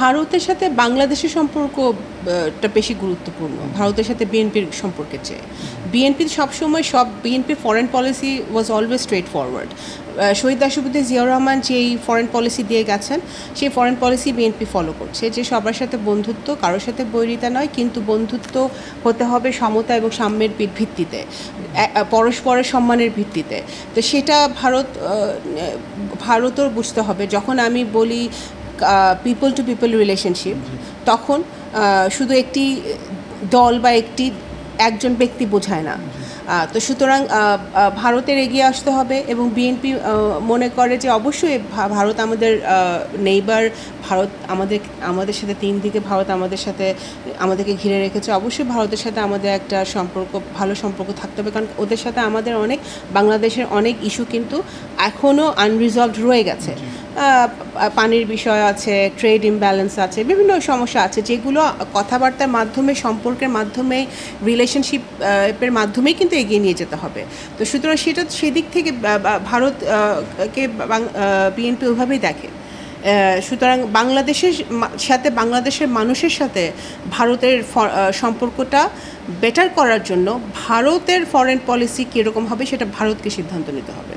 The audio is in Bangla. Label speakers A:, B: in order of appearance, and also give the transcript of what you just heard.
A: ভারতের সাথে বাংলাদেশের সম্পর্কটা বেশি গুরুত্বপূর্ণ ভারতের সাথে বিএনপির সম্পর্কের চেয়ে। বিএনপির সবসময় বিএনপির foreign policy was always straightforward. শহীদ রাষ্ট্রপতি জিয়াউর রহমান যেই ফরেন পলিসি দিয়ে গেছেন সেই ফরেন পলিসি বিএনপি ফলো করছে, যে সবার সাথে বন্ধুত্ব, কারোর সাথে বৈরিতা নয়, কিন্তু বন্ধুত্ব হতে হবে সমতা এবং সাম্যের ভিত্তিতে, পরস্পরের সম্মানের ভিত্তিতে। তো সেটা ভারতের বুঝতে হবে। যখন আমি বলি পিপল টু পিপল রিলেশনশিপ, তখন শুধু একটি দল বা একজন ব্যক্তি বোঝায় না। তো সুতরাং ভারতের এগিয়ে আসতে হবে এবং বিএনপি মনে করে যে অবশ্যই ভারত আমাদের নেইবার, ভারত আমাদের সাথে তিন দিকে ভারত আমাদেরকে ঘিরে রেখেছে। অবশ্যই ভারতের সাথে আমাদের একটা ভালো সম্পর্ক থাকতে হবে, কারণ ওদের সাথে আমাদের বাংলাদেশের অনেক ইস্যু কিন্তু এখনও আনরিজলভড রয়ে গেছে। পানির বিষয় আছে, ট্রেড ইমব্যালেন্স আছে, বিভিন্ন সমস্যা আছে যেগুলো কথাবার্তার মাধ্যমে, সম্পর্কের মাধ্যমে, রিলেশনশিপের মাধ্যমেই কিন্তু এগিয়ে নিয়ে যেতে হবে। তো সুতরাং সেদিক থেকে ভারতকে বিএনপি ওইভাবেই দেখে। সুতরাং বাংলাদেশের মানুষের সাথে ভারতের সম্পর্কটা বেটার করার জন্য ভারতের ফরেন পলিসি কীরকম হবে সেটা ভারতকে সিদ্ধান্ত নিতে হবে।